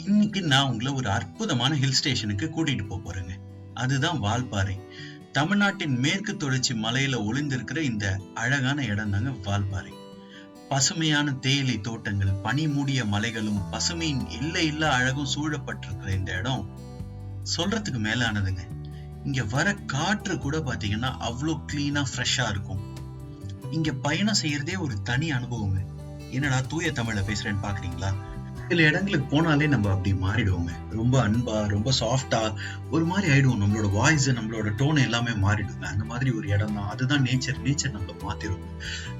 இன்னைக்கு நான் உங்களை ஒரு அற்புதமான ஹில் ஸ்டேஷனுக்கு கூட்டிட்டு போறேங்க. அதுதான் வால்பாறை. தமிழ்நாட்டின் மேற்கு தொடர்ச்சி மலையில ஒளிந்திருக்கிற இந்த அழகான இடம் தாங்க வால்பாறை. பசுமையான தேயிலை தோட்டங்கள், பனி மூடிய மலைகளும், பசுமையின் எல்லை இல்லா அழகும் சூழப்பட்டிருக்கிற இந்த இடம் சொல்றதுக்கு மேலானதுங்க. இங்க வர காற்று கூட பாத்தீங்கன்னா அவ்வளோ கிளீனா ஃப்ரெஷ்ஷா இருக்கும். இங்க பயணம் செய்யறதே ஒரு தனி அனுபவங்க. என்னடா தூய தமிழ்ல பேசுறேன்னு பாக்குறீங்களா? சில இடங்களுக்கு போனாலே நம்ம அப்படி மாறிடுவோங்க. ரொம்ப அன்பா, ரொம்ப சாஃப்டா ஒரு மாதிரி ஆயிடுவோம். நம்மளோட வாய்ஸ், நம்மளோட டோன் எல்லாமே மாறிடுங்க. அந்த மாதிரி ஒரு இடம் தான். அதுதான் நேச்சர் நம்மள மாத்திரும்.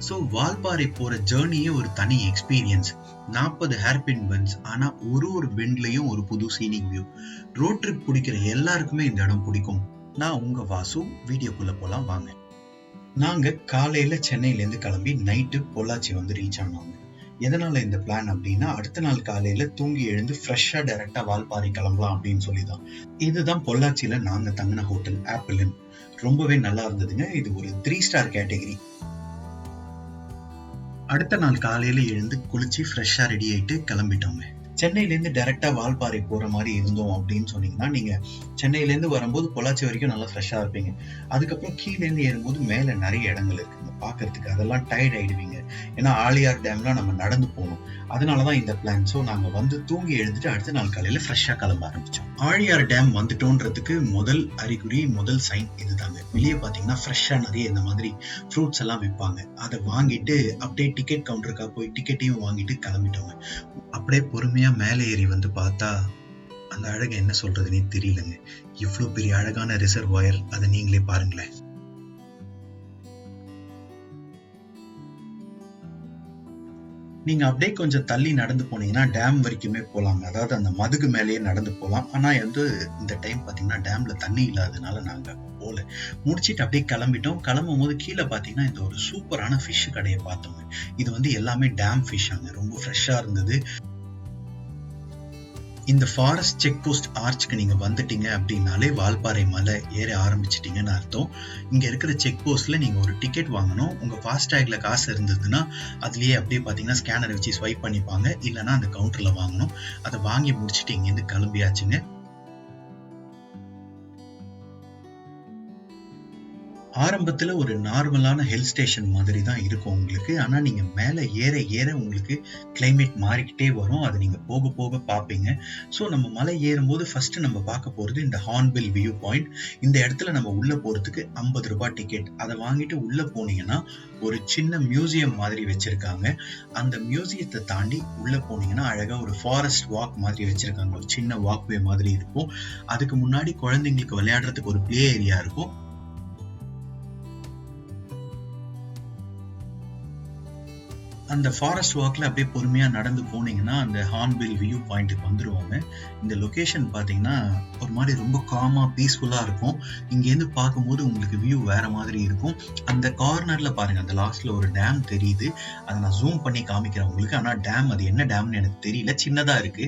ஸோ வால்பாறை போற ஜேர்னியே ஒரு தனி எக்ஸ்பீரியன்ஸ். 40 ஹேர்பின் பென்ஸ், ஆனா ஒரு பெண்ட்லயும் ஒரு புது சீனிக் வியூ. ரோட் ட்ரிப் பிடிக்கிற எல்லாருக்குமே இந்த இடம் பிடிக்கும். நான் உங்க வாசு. வீடியோக்குள்ள போலாம் வாங்க. நாங்க காலையில சென்னையில இருந்து கிளம்பி நைட்டு பொள்ளாச்சி வந்து ரீச் ஆனோம். எதனால இந்த பிளான் அப்படின்னா, அடுத்த நாள் காலையில தூங்கி எழுந்து ஃப்ரெஷ்ஷா டைரக்டா வால்பாறை கிளம்பலாம் அப்படின்னு சொல்லிதான். இதுதான் பொள்ளாச்சியில நாங்க தங்கின ஹோட்டல் ஆப்பிள் இன். ரொம்பவே நல்லா இருந்ததுங்க. இது ஒரு 3 ஸ்டார் கேட்டகரி. அடுத்த நாள் காலையில எழுந்து குளிச்சு ஃப்ரெஷ்ஷா ரெடி ஆயிட்டு கிளம்பிட்டோங்க. சென்னையில இருந்து டைரக்டா வால்பாறை போற மாதிரி இருந்தோம் அப்படின்னு சொன்னீங்கன்னா, நீங்க சென்னையில இருந்து வரும்போது பொள்ளாச்சி வரைக்கும் நல்லா ஃப்ரெஷ்ஷா இருப்பீங்க. அதுக்கப்புறம் கீழே இருந்து ஏறும்போது மேல நிறைய இடங்கள் இருக்குங்க பாக்குறதுக்கு. அதெல்லாம் டயர்ட் ஆயிடுவீங்க. ஏன்னா ஆழியார் டேம்லாம் நம்ம நடந்து போகணும். அதனாலதான் இந்த பிளான். ஸோ நாங்க வந்து தூங்கி எழுந்துட்டு அடுத்த நாள் காலையில ஃப்ரெஷ்ஷா கிளம்ப ஆரம்பிச்சோம். ஆழியார் டேம் வந்துட்டோன்றதுக்கு முதல் அறிகுறி, முதல் சைன் இதுதாங்க. வெளியே பாத்தீங்கன்னா ஃப்ரெஷ்ஷா நிறைய இந்த மாதிரி ஃப்ரூட்ஸ் எல்லாம் விற்பாங்க. அதை வாங்கிட்டு அப்படியே டிக்கெட் கவுண்டருக்கா போய் டிக்கெட்டையும் வாங்கிட்டு கிளம்பிட்டோங்க. அப்படியே பொறுமையா மேலே ஏறி வந்து பார்த்தா அந்த அழகை என்ன சொல்றதுன்னே தெரியலங்க. இவ்வளவு பெரிய அழகான ரிசர்வாயர், அதை நீங்களே பாருங்களேன். நீங்க அப்படியே கொஞ்சம் தள்ளி நடந்து போனீங்கன்னா டேம் வரைக்குமே போலாங்க. அதாவது அந்த மதுகு மேலேயே நடந்து போலாம். ஆனா வந்து இந்த டைம் பாத்தீங்கன்னா டேம்ல தண்ணி இல்லாதனால நாங்க போல. முடிச்சிட்டு அப்படியே கிளம்பிட்டோம். கிளம்பும் போது கீழே பாத்தீங்கன்னா இந்த ஒரு சூப்பரான ஃபிஷ் கடையை பார்த்தோங்க. இது வந்து எல்லாமே டேம் ஃபிஷ்ஷாங்க. ரொம்ப ஃப்ரெஷ்ஷா இருந்தது. இந்த ஃபாரஸ்ட் செக் போஸ்ட் ஆர்ச்சுக்கு நீங்க வந்துட்டீங்க அப்படின்னாலே வால்பாறை மலை ஏற ஆரம்பிச்சிட்டீங்கன்னு அர்த்தம். இங்க இருக்கிற செக் போஸ்ட்ல நீங்க ஒரு டிக்கெட் வாங்கணும். உங்க ஃபாஸ்டேக்ல காசு இருந்ததுன்னா அதுலயே அப்படியே பாத்தீங்கன்னா ஸ்கேனர் வச்சு ஸ்வைப் பண்ணிப்பாங்க. இல்லைன்னா அந்த கவுண்டர்ல வாங்கணும். அதை வாங்கி முடிச்சுட்டு இங்க இருந்து கிளம்பியாச்சுங்க. ஆரம்பத்துல ஒரு நார்மலான ஹில் ஸ்டேஷன் மாதிரி தான் இருக்கும் உங்களுக்கு. ஆனா நீங்க மேல ஏற ஏற உங்களுக்கு கிளைமேட் மாறிக்கிட்டே வரும். அதை நீங்க போக போக பார்ப்பீங்க. ஸோ நம்ம மலை ஏறும்போது ஃபர்ஸ்ட் நம்ம பார்க்க போறது இந்த ஹார்ன்பில் வியூ பாயிண்ட். இந்த இடத்துல நம்ம உள்ள போறதுக்கு 50 ரூபாய் டிக்கெட். அதை வாங்கிட்டு உள்ள போனீங்கன்னா ஒரு சின்ன மியூசியம் மாதிரி வச்சிருக்காங்க. அந்த மியூசியத்தை தாண்டி உள்ள போனீங்கன்னா அழகா ஒரு ஃபாரஸ்ட் வாக் மாதிரி வச்சிருக்காங்க. ஒரு சின்ன வாக்வே மாதிரி இருக்கும். அதுக்கு முன்னாடி குழந்தைங்களுக்கு விளையாடுறதுக்கு ஒரு பிளே ஏரியா இருக்கும். அந்த ஃபாரஸ்ட் வாக்ல அப்படியே பொறுமையா நடந்து போனீங்கன்னா அந்த ஹார்ன்பில் வியூ பாயிண்ட்டுக்கு வந்துருவாங்க. இந்த லொகேஷன் பாத்தீங்கன்னா ஒரு மாதிரி ரொம்ப காமா பீஸ்ஃபுல்லா இருக்கும். இங்க இருந்து பார்க்கும்போது உங்களுக்கு வியூ வேற மாதிரி இருக்கும். அந்த கார்னர்ல பாருங்க, அந்த லாஸ்ட்ல ஒரு டேம் தெரியுது. அதை நான் ஜூம் பண்ணி காமிக்கிறேன் உங்களுக்கு. ஆனா டேம் அது என்ன டேம்னு எனக்கு தெரியல, சின்னதா இருக்கு.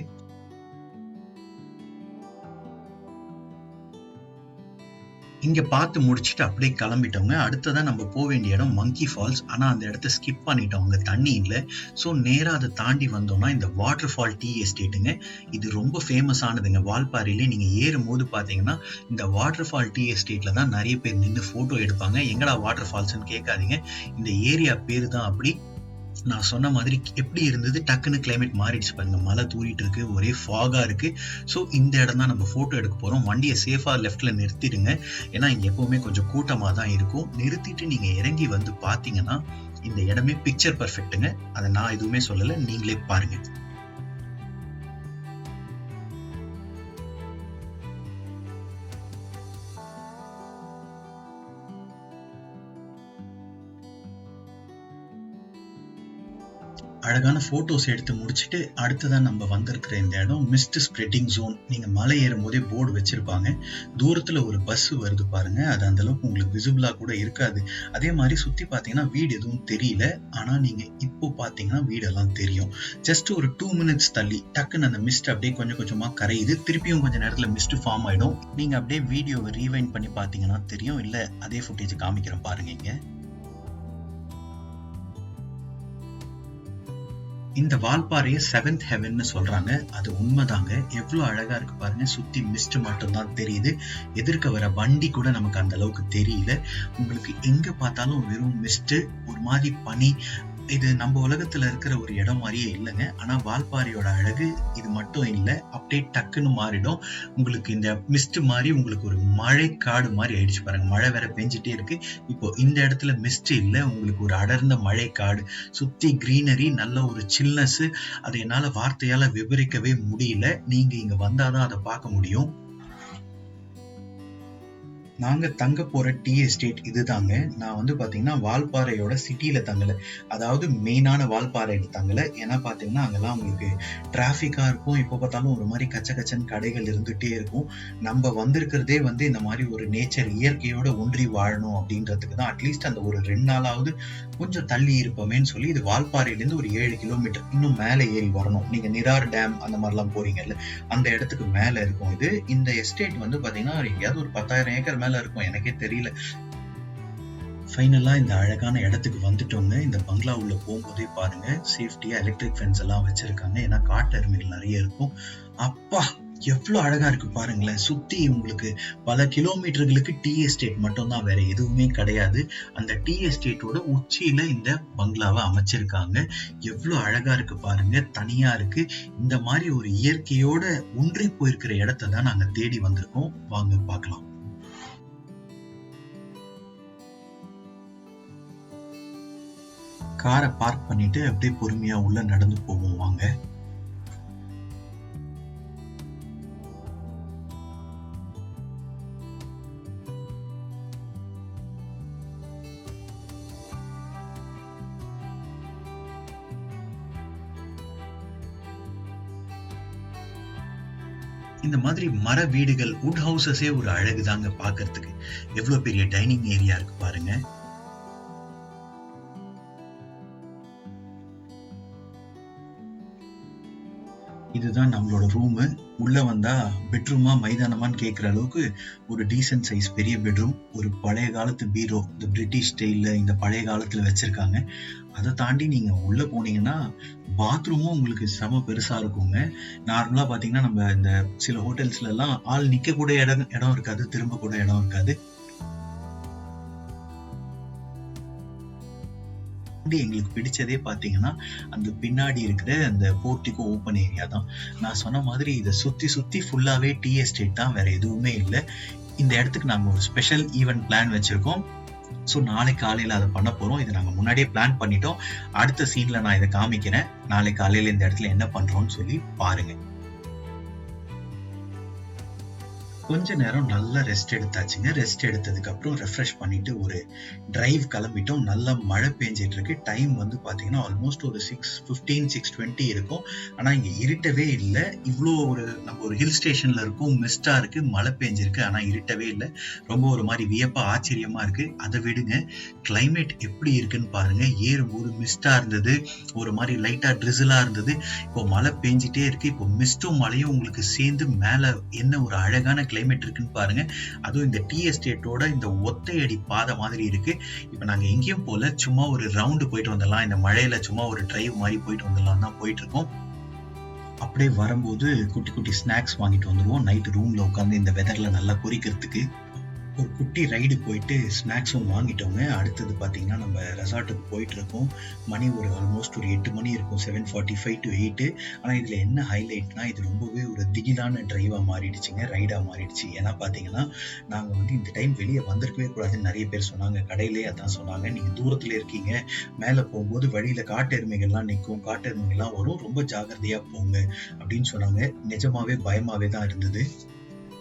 இங்க பார்த்து முடிச்சுட்டு அப்படியே கிளம்பிட்டோங்க. அடுத்ததான் நம்ம போக வேண்டிய இடம் மங்கி ஃபால்ஸ். ஆனா அந்த இடத்த ஸ்கிப் பண்ணிட்டோம், அங்க தண்ணி இல்லை. ஸோ நேரா அதை தாண்டி வந்தோம்னா இந்த வாட்டர் ஃபால் டீ எஸ்டேட்டுங்க. இது ரொம்ப ஃபேமஸ் ஆனதுங்க. வால்பாறையிலே நீங்க ஏறும் போது பாத்தீங்கன்னா இந்த வாட்டர் ஃபால் டீ எஸ்டேட்ல தான் நிறைய பேர் நின்று போட்டோ எடுப்பாங்க. எங்கடா வாட்டர் ஃபால்ஸ்ன்னு கேட்காதீங்க, இந்த ஏரியா பேரு தான் அப்படி. நான் சொன்ன மாதிரி எப்படி இருந்தது, டக்குன்னு கிளைமேட் மாறிடுச்சு பாருங்க. மழை தூரிட்டு இருக்கு, ஒரே ஃபாகா இருக்கு. ஸோ இந்த இடம் தான் நம்ம போட்டோ எடுக்க போறோம். வண்டியை சேஃபா லெஃப்ட்ல நிறுத்திடுங்க. ஏன்னா இங்க எப்பவுமே கொஞ்சம் கூட்டமா தான் இருக்கும். நிறுத்திட்டு நீங்க இறங்கி வந்து பாத்தீங்கன்னா இந்த இடமே பிக்சர் பர்ஃபெக்ட்டுங்க. அதை நான் எதுவுமே சொல்லல, நீங்களே பாருங்க. அழகான போட்டோஸ் எடுத்து முடிச்சுட்டு அடுத்ததான் நம்ம வந்திருக்கிற இந்த இடம் மிஸ்ட் ஸ்ப்ரெட்டிங் ஜோன். நீங்க மலை ஏறும் போதே போர்டு வச்சிருப்பாங்க. தூரத்துல ஒரு பஸ் வருது பாருங்க. அது அந்த அளவுக்கு உங்களுக்கு விசிபிளா கூட இருக்காது. அதே மாதிரி சுத்தி பாத்தீங்கன்னா வீடு எதுவும் தெரியல. ஆனா நீங்க இப்போ பாத்தீங்கன்னா வீடெல்லாம் தெரியும். ஜஸ்ட் ஒரு 2 மினிட்ஸ் தள்ளி டக்குன்னு அந்த மிஸ்ட் அப்படியே கொஞ்சம் கொஞ்சமா கரையுது. திருப்பியும் கொஞ்சம் நேரத்துல மிஸ்ட் ஃபார்ம் ஆயிடும். நீங்க அப்படியே வீடியோவை ரீவைண்ட் பண்ணி பாத்தீங்கன்னா தெரியும். இல்ல அதே ஃபுட்டேஜ் காமிக்கிறேன் பாருங்க. இங்க இந்த வால்பாறைய செவன்த் ஹெவன்னு சொல்றாங்க. அது உண்மைதாங்க. எவ்வளவு அழகா இருக்கு பாருங்க. சுத்தி மிஸ்ட் மட்டும்தான் தெரியுது. எதிர்க்க வர வண்டி கூட நமக்கு அந்த அளவுக்கு தெரியல. உங்களுக்கு எங்க பார்த்தாலும் வெறும் மிஸ்ட், ஒரு மாதிரி பனி. இது நம்ம உலகத்துல இருக்கிற ஒரு இடம் மாதிரியே இல்லைங்க. ஆனா வால்பாறையோட அழகு இது மட்டும் இல்ல, அப்படியே டக்குன்னு மாறிடும். உங்களுக்கு இந்த மிஸ்ட் மாதிரி உங்களுக்கு ஒரு மழை காடு மாதிரி ஆயிடுச்சு பாருங்க. மழை வேற பெஞ்சிட்டே இருக்கு. இப்போ இந்த இடத்துல மிஸ்ட் இல்ல, உங்களுக்கு ஒரு அடர்ந்த மழை காடு, சுத்தி கிரீனரி, நல்ல ஒரு சில்னஸ். அதை என்னால வார்த்தையால விவரிக்கவே முடியல. நீங்க இங்க வந்தாதான் அதை பார்க்க முடியும். நாங்க தங்க போற டீ எஸ்டேட் இதுதாங்க. நான் வந்து பாத்தீங்கன்னா வால்பாறையோட சிட்டில தங்கல. அதாவது மெயினான வால்பாறையில தங்கல. ஏன்னா பாத்தீங்கன்னா அங்கெல்லாம் உங்களுக்கு டிராபிக்கா இருக்கும். எப்ப பார்த்தாலும் ஒரு மாதிரி கச்ச கச்சன்னு கடைகள் இருந்துட்டே இருக்கும். நம்ம வந்திருக்கிறதே வந்து இந்த மாதிரி ஒரு நேச்சர் இயற்கையோட ஒன்றி வாழணும் அப்படின்றதுக்கு தான். அட்லீஸ்ட் அந்த ஒரு 2 நாளாவது கொஞ்சம் தள்ளி இருப்போமேன்னு சொல்லி இது வால்பாறையிலேருந்து ஒரு 7 கிலோமீட்டர் இன்னும் மேலே ஏறி வரணும். நீங்க நிரார் டேம் அந்த மாதிரிலாம் போறீங்கல்ல, அந்த இடத்துக்கு மேல இருக்கும் இது. இந்த எஸ்டேட் வந்து பாத்தீங்கன்னா எங்கேயாவது ஒரு 10,000 ஏக்கர் மேல இருக்கும், எனக்கே தெரியல. ஃபைனலா இந்த அழகான இடத்துக்கு வந்துட்டோங்க. இந்த பங்களா உள்ள போகும்போதே பாருங்க, சேஃப்டியா எலக்ட்ரிக் ஃபென்ஸ் எல்லாம் வச்சிருக்காங்க. ஏன்னா காட்டு எருமைகள் நிறைய இருக்கும். அப்பா எவ்வளவு அழகா இருக்கு பாருங்களேன். சுத்தி உங்களுக்கு பல கிலோமீட்டர்களுக்கு டீ எஸ்டேட் மட்டும் தான், வேற எதுவுமே கிடையாது. அந்த டீ எஸ்டேட்டோட உச்சியில இந்த பங்களாவை அமைச்சிருக்காங்க. எவ்வளவு அழகா இருக்கு பாருங்க. தனியா இருக்கு. இந்த மாதிரி ஒரு இயற்கையோட ஒன்றி போயிருக்கிற இடத்தை தான் நாங்க தேடி வந்திருக்கோம். வாங்க பார்க்கலாம். காரை பார்க் பண்ணிட்டு அப்படியே பொறுமையா உள்ள நடந்து போவோம் வாங்க. இந்த மாதிரி மர வீடுகள், வுட் ஹவுசஸே ஒரு அழகுதாங்க பாக்குறதுக்கு. எவ்வளவு பெரிய டைனிங் ஏரியா இருக்கு பாருங்க. இதுதான் நம்மளோட ரூமு. உள்ள வந்தா பெட்ரூமா மைதானமான்னு கேட்கிற அளவுக்கு ஒரு டீசன்ட் சைஸ் பெரிய பெட்ரூம். ஒரு பழைய காலத்து பீரோ, இந்த பிரிட்டிஷ் ஸ்டைல்ல இந்த பழைய காலத்துல வச்சிருக்காங்க. அதை தாண்டி நீங்க உள்ள போனீங்கன்னா பாத்ரூமும் உங்களுக்கு செம பெருசா இருக்குங்க. நார்மலா பாத்தீங்கன்னா நம்ம இந்த சில ஹோட்டல்ஸ்ல எல்லாம் ஆள் நிக்க கூட இடம் இருக்காது, திரும்ப கூட இடம் இருக்காது. எங்களுக்கு பிடிச்சதே பாத்தீங்கன்னா அந்த பின்னாடி இருக்கிற அந்த போர்ட்டிகோ ஓப்பன் ஏரியா தான். நான் சொன்ன மாதிரி இதை சுத்தி சுத்தி ஃபுல்லாவே டீ எஸ்டேட் தான், வேற எதுவுமே இல்லை. இந்த இடத்துக்கு நாங்க ஒரு ஸ்பெஷல் ஈவென்ட் பிளான் வச்சிருக்கோம். ஸோ நாளைக்கு காலையில அதை பண்ண போறோம். இதை நாங்க முன்னாடியே பிளான் பண்ணிட்டோம். அடுத்த சீன்ல நான் இதை காமிக்கிறேன். நாளைக்கு காலையில இந்த இடத்துல என்ன பண்றோம்னு சொல்லி பாருங்க. கொஞ்ச நேரம் நல்லா ரெஸ்ட் எடுத்தாச்சுங்க. ரெஸ்ட் எடுத்ததுக்கு அப்புறம் ரெஃப்ரெஷ் பண்ணிட்டு ஒரு டிரைவ் கிளம்பிட்டோம். நல்லா மழை பெஞ்சிட்டு இருக்கு. டைம் வந்து பாத்தீங்கன்னா ஆல்மோஸ்ட் ஒரு 6:15 6:20 இருக்கும். ஆனா இங்க இருட்டவே இல்லை. இவ்வளோ ஒரு நம்ம ஒரு ஹில் ஸ்டேஷன்ல இருக்கும், மிஸ்டா இருக்கு, மழை பெஞ்சிருக்கு, ஆனா இருட்டவே இல்லை. ரொம்ப ஒரு மாதிரி வியப்பா ஆச்சரியமா இருக்கு. அதை விடுங்க, கிளைமேட் எப்படி இருக்குன்னு பாருங்க. ஏறும்போது மிஸ்டா இருந்தது, ஒரு மாதிரி லைட்டா ட்ரிசிலா இருந்தது. இப்போ மழை பெஞ்சிட்டே இருக்கு. இப்போ மிஸ்டும் மழையும் உங்களுக்கு சேர்ந்து மேல என்ன ஒரு அழகான கிளைமேட் இருக்குன்னு பாருங்க. அதுவும் இந்த டீ எஸ்டேட்டோட இந்த ஒத்தையடி பாதை மாதிரி இருக்கு. இப்ப நாங்க எங்கேயும் போல, சும்மா ஒரு ரவுண்டு போயிட்டு வந்துடலாம், இந்த மழையில சும்மா ஒரு டிரைவ் மாதிரி போயிட்டு வந்துடலாம் தான் போயிட்டு இருக்கோம். அப்படியே வரும்போது குட்டி குட்டி ஸ்நாக்ஸ் வாங்கிட்டு வந்துருவோம். நைட்டு ரூம்ல உட்காந்து இந்த வெதர்ல நல்லா குறிக்கிறதுக்கு. ஒரு குட்டி ரைடு போயிட்டு ஸ்நாக்ஸும் வாங்கிட்டோங்க. அடுத்தது பார்த்தீங்கன்னா நம்ம ரெசார்ட்டுக்கு போயிட்டு இருக்கோம். மணி ஒரு ஆல்மோஸ்ட் ஒரு 8 மணி இருக்கும், 7:45 to 8. ஆனால் இதில் என்ன ஹைலைட்னா, இது ரொம்பவே ஒரு திகிலான டிரைவாக மாறிடுச்சுங்க, ரைடாக மாறிடுச்சு. ஏன்னா பார்த்தீங்கன்னா நாங்கள் வந்து இந்த டைம் வெளியே வந்திருக்கவே கூடாதுன்னு நிறைய பேர் சொன்னாங்க. கடையிலே அதான் சொன்னாங்க, நீங்கள் தூரத்தில் இருக்கீங்க, மேலே போகும்போது வழியில் காட்டெருமைகள்லாம் நிற்கும், காட்டெருமைகள்லாம் வரும், ரொம்ப ஜாகிரதையாக போங்க அப்படின்னு சொன்னாங்க. நிஜமாவே பயமாவே தான் இருந்தது.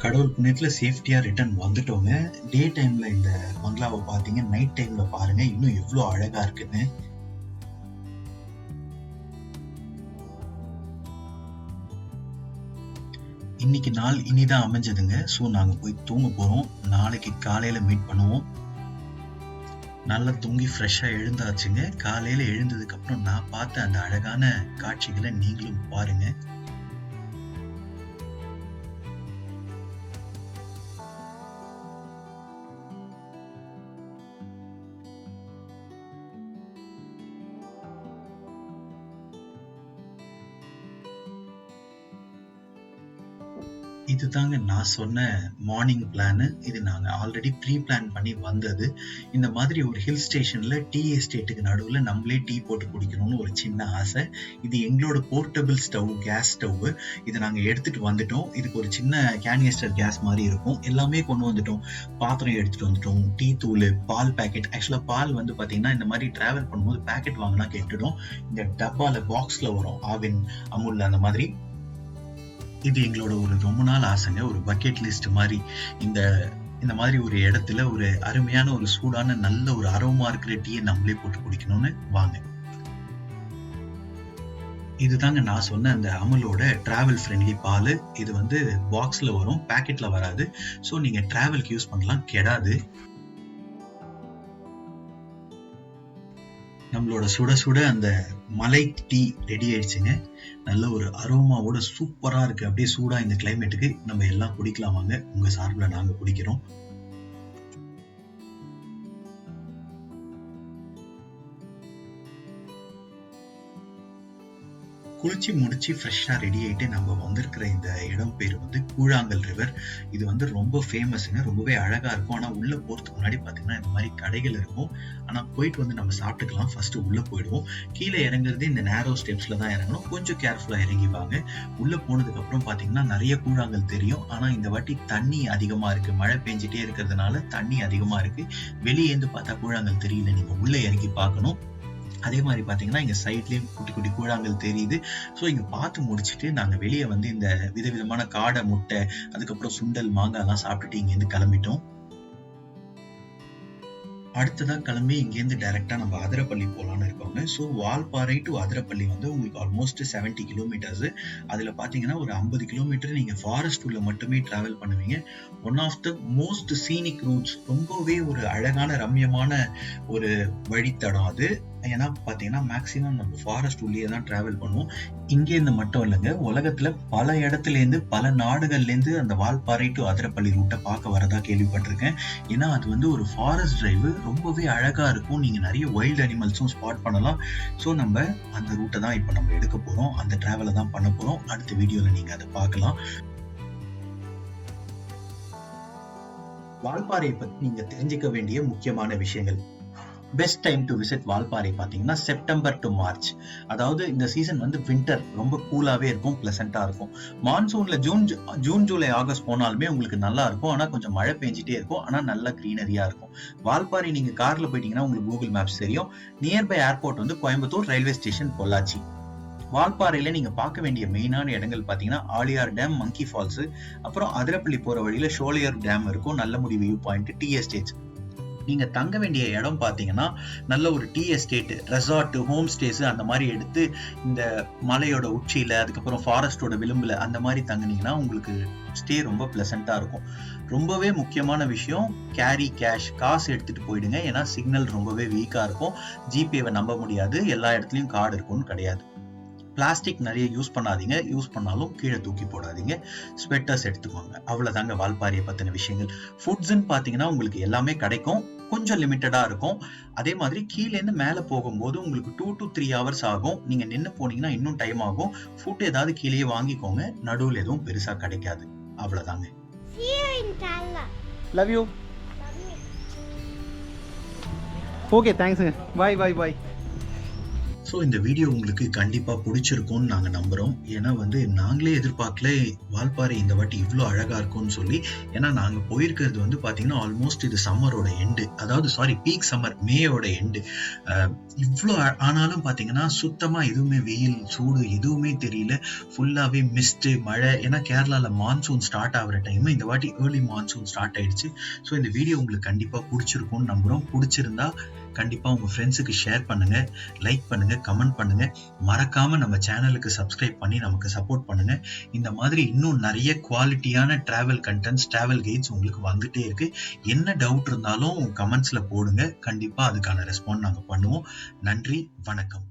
கடவுள் புண்ணியத்துல சேஃப்டியா ரிட்டர்ன் வந்துட்டோங்க. டே டைம்ல இந்த பங்களாவை பாத்தீங்க, நைட் டைம்ல பாருங்க இன்னும் எவ்வளவு அழகா இருக்குன்னு. இன்னைக்கு நாள் இனிதான் அமைஞ்சதுங்க. ஸோ நாங்க போய் தூங்க போறோம். நாளைக்கு காலையில மீட் பண்ணுவோம். நல்லா தூங்கி ஃப்ரெஷ்ஷா எழுந்தாச்சுங்க. காலையில எழுந்ததுக்கு அப்புறம் நான் பார்த்த அந்த அழகான காட்சிகளை நீங்களும் பாருங்க. இதுதாங்க நான் சொன்ன மார்னிங் பிளானு. இது நாங்க ஆல்ரெடி ப்ரீ பிளான் பண்ணி வந்தது. இந்த மாதிரி ஒரு ஹில் ஸ்டேஷன்ல டீ எஸ்டேட்டுக்கு நடுவுல நம்மளே டீ போட்டு குடிக்கணும்னு ஒரு சின்ன ஆசை. இது எங்களோட போர்ட்டபிள் ஸ்டவ், கேஸ் ஸ்டவ். இதை நாங்க எடுத்துட்டு வந்துட்டோம். இதுக்கு ஒரு சின்ன கேனியஸ்டர் கேஸ் மாதிரி இருக்கும். எல்லாமே கொண்டு வந்துட்டோம். பாத்திரம் எடுத்துட்டு வந்துட்டோம், டீ தூள், பால் பேக்கெட். ஆக்சுவலா பால் வந்து பாத்தீங்கன்னா இந்த மாதிரி டிராவல் பண்ணும்போது பேக்கெட் வாங்கினா கெட்டுடும். இந்த டப்பால பாக்ஸ்ல வரும், ஆவின், அமுல் அந்த மாதிரி. இது எங்களோட ஒரு ரொம்ப நாள் ஆசைங்க. ஒரு பக்கெட் லிஸ்ட் மாதிரி. இந்த இந்த மாதிரி ஒரு இடத்துல ஒரு அருமையான ஒரு சூடான நல்ல ஒரு அரோமா இருக்கிற டீயை நம்மளே போட்டு குடிக்கணும்னு வாங்க. இதுதாங்க நான் சொன்ன அந்த அமுலோட டிராவல் ஃப்ரெண்ட்லி பால். இது வந்து பாக்ஸ்ல வரும், பேக்கெட்ல வராது. ஸோ நீங்க டிராவல்க்கு யூஸ் பண்ணலாம், கெடாது. நம்மளோட சுட சுட அந்த மலை டீ ரெடி ஆயிடுச்சுங்க. நல்ல ஒரு அரோமாவோட சூப்பரா இருக்கு. அப்படியே சூடா இந்த கிளைமேட்டுக்கு நம்ம எல்லாம் குடிக்கலாம் வாங்க. உங்க சார்பில் நாங்க குடிக்கிறோம். குளிச்சு முடிச்சு ஃப்ரெஷ்ஷாக ரெடி ஆகிட்டு நம்ம வந்திருக்கிற இந்த இடம் பேர் வந்து கூழாங்கல் ரிவர். இது வந்து ரொம்ப ஃபேமஸுங்க, ரொம்பவே அழகா இருக்கும். ஆனால் உள்ள போறதுக்கு முன்னாடி பார்த்தீங்கன்னா இந்த மாதிரி கடைகள் இருக்கும். ஆனால் போயிட்டு வந்து நம்ம சாப்பிட்டுக்கலாம். ஃபர்ஸ்ட் உள்ள போயிடுவோம். கீழே இறங்குறது இந்த நேரோ ஸ்டெப்ஸ்ல தான் இறங்கணும். கொஞ்சம் கேர்ஃபுல்லா இறங்கிவாங்க. உள்ள போனதுக்கு அப்புறம் பார்த்தீங்கன்னா நிறைய கூழாங்கல் தெரியும். ஆனால் இந்த வாட்டி தண்ணி அதிகமா இருக்கு. மழை பெஞ்சிட்டே இருக்கிறதுனால தண்ணி அதிகமா இருக்கு. வெளியேந்து பார்த்தா கூழாங்கல் தெரியல. நீங்க உள்ள இறங்கி பார்க்கணும். அதே மாதிரி பாத்தீங்கன்னா இங்க சைட்லயும் குட்டி குட்டி கூழாங்கல் தெரியுது. ஸோ இங்க பார்த்து முடிச்சுட்டு நாங்க வெளியே வந்து இந்த விதவிதமான காடை, முட்டை, அதுக்கப்புறம் சுண்டல், மாங்காய் எல்லாம் சாப்பிட்டுட்டு இங்க இருந்து கிளம்பிட்டோம். அடுத்ததா கிளம்பி இங்கேருந்து டைரக்டா நம்ம அதிரப்பள்ளி போகலான்னு இருக்கோங்க. ஸோ வால்பாறை டு அதிரப்பள்ளி வந்து உங்களுக்கு ஆல்மோஸ்ட் 70 கிலோமீட்டர்ஸ். அதுல பாத்தீங்கன்னா ஒரு 50 கிலோமீட்டர் நீங்க ஃபாரஸ்ட் உள்ள மட்டுமே டிராவல் பண்ணுவீங்க. One of the most scenic routes. ரொம்பவே ஒரு அழகான ரம்யமான ஒரு வழித்தடம் அது. ஏன்னா பாத்தீங்கன்னா மேக்சிமம் நம்ம ஃபாரஸ்ட் உள்ளே தான் டிராவல் பண்ணுவோம். இங்கேருந்து மட்டும் இல்லைங்க, உலகத்துல பல இடத்துல இருந்து, பல நாடுகள்ல இருந்து அந்த வால்பாறை டு அதிரப்பள்ளி ரூட்டை பார்க்க வரதா கேள்விப்பட்டிருக்கேன். ஏன்னா அது வந்து ஒரு ஃபாரஸ்ட் டிரைவ், ரொம்பவே அழகா இருக்கும். நீங்க நிறைய வைல்ட் அனிமல்ஸும் ஸ்பாட் பண்ணலாம். ஸோ நம்ம அந்த ரூட்டை தான் இப்போ நம்ம எடுக்க போறோம். அந்த டிராவலை தான் பண்ண போறோம். அடுத்த வீடியோல நீங்க அதை பார்க்கலாம். வால்பாறையை பத்தி நீங்க தெரிஞ்சுக்க வேண்டிய முக்கியமான விஷயங்கள். Best time to visit Valparai பாத்தீங்கன்னா செப்டம்பர் டு மார்ச். அதாவது இந்த சீசன் வந்து வின்டர், ரொம்ப கூலாவே இருக்கும், பிளசண்டா இருக்கும். மான்சூன்ல ஜூன் ஜூலை ஆகஸ்ட் போனாலுமே உங்களுக்கு நல்லா இருக்கும். ஆனா கொஞ்சம் மழை பெஞ்சிட்டே இருக்கும். ஆனா நல்ல கிரீனரியா இருக்கும். வால்பாறை நீங்க கார்ல போயிட்டீங்கன்னா உங்களுக்கு கூகுள் மேப்ஸ் தெரியும். நியர்பை ஏர்போர்ட் வந்து கோயம்புத்தூர், ரயில்வே ஸ்டேஷன் பொள்ளாச்சி. வால்பாறையில நீங்க பார்க்க வேண்டிய மெயினான இடங்கள் பாத்தீங்கன்னா ஆலியார் டேம், மங்கி ஃபால்ஸ், அப்புறம் அதிரப்பள்ளி போற வழியில ஷோலியர் டேம் இருக்கும், Nallamudi view point, tea estates. நீங்க தங்க வேண்டிய இடம் பாத்தீங்கன்னா நல்ல ஒரு tea estate, resort, home stay அந்த மாதிரி எடுத்து இந்த மலையோட உச்சியில, அதுக்கப்புறம் ஃபாரஸ்டோட விளிம்புல அந்த மாதிரி தங்குனீங்கன்னா உங்களுக்கு ஸ்டே ரொம்ப பிளசண்டா இருக்கும். ரொம்பவே முக்கியமான விஷயம், கேரி கேஷ், காசு எடுத்துட்டு போயிடுங்க. ஏன்னா சிக்னல் ரொம்பவே வீக்கா இருக்கும். ஜிபேவை நம்ப முடியாது. எல்லா இடத்துலயும் கார்டு இருக்கும்னு கிடையாது. பிளாஸ்டிக் நிறைய யூஸ் பண்ணாதீங்க. யூஸ் பண்ணாலும் கீழே தூக்கி போடாதீங்க. ஸ்வெட்டர்ஸ் எடுத்துக்கோங்க. அவ்வளவுதாங்க வால்பாறையை பத்தின விஷயங்கள். ஃபுட்ஸ்ன்னு பாத்தீங்கன்னா உங்களுக்கு எல்லாமே கிடைக்கும், கொஞ்சம் லிமிட்டடா இருக்கும். அதே மாதிரி கீழே இருந்து மேல போகும்போது உங்களுக்கு 2 to 3 ஹவர்ஸ் ஆகும். நீங்க நின்று போனீங்கன்னா இன்னும் டைம் ஆகும். ஃபுட் ஏதாவது கீழேயே வாங்கிக்கோங்க. நடுவில் எதுவும் பெருசா கிடைக்காது. அவ்வளவுதாங்க. Love you. ஓகே, தேங்க்ஸுங்க. பாய் பாய் பாய். ஸோ இந்த வீடியோ உங்களுக்கு கண்டிப்பாக பிடிச்சிருக்கும்னு நாங்கள் நம்புகிறோம். ஏன்னா வந்து நாங்களே எதிர்பார்க்கல வால்பாறை இந்த வாட்டி இவ்வளோ அழகாக இருக்கும்னு சொல்லி. ஏன்னா நாங்கள் போயிருக்கிறது வந்து பார்த்தீங்கன்னா ஆல்மோஸ்ட் இது சம்மரோட எண்டு, அதாவது பீக் சம்மர், மேயோட எண்டு. இவ்வளோ ஆனாலும் பார்த்தீங்கன்னா சுத்தமாக எதுவுமே வெயில், சூடு எதுவுமே தெரியல. ஃபுல்லாகவே மிஸ்ட்டு, மழை. ஏன்னா கேரளாவில் மான்சூன் ஸ்டார்ட் ஆகிற டைம், இந்த வாட்டி ஏர்லி மான்சூன் ஸ்டார்ட் ஆயிடுச்சு. ஸோ இந்த வீடியோ உங்களுக்கு கண்டிப்பாக பிடிச்சிருக்கும்னு நம்புகிறோம். பிடிச்சிருந்தா கண்டிப்பாக உங்கள் ஃப்ரெண்ட்ஸுக்கு ஷேர் பண்ணுங்க, லைக் பண்ணுங்க, கமெண்ட் பண்ணுங்க. மறக்காம நம்ம சேனலுக்கு சப்ஸ்கிரைப் பண்ணி நமக்கு சப்போர்ட் பண்ணுங்க. இந்த மாதிரி இன்னும் நிறைய குவாலிட்டியான டிராவல் கண்டென்ட்ஸ், டிராவல் கைட்ஸ் உங்களுக்கு வந்துட்டே இருக்கு. என்ன டவுட் இருந்தாலும் கமெண்ட்ஸ்ல போடுங்க. கண்டிப்பா அதுக்கான ரெஸ்பாண்ட் நாங்க பண்ணுவோம். நன்றி, வணக்கம்.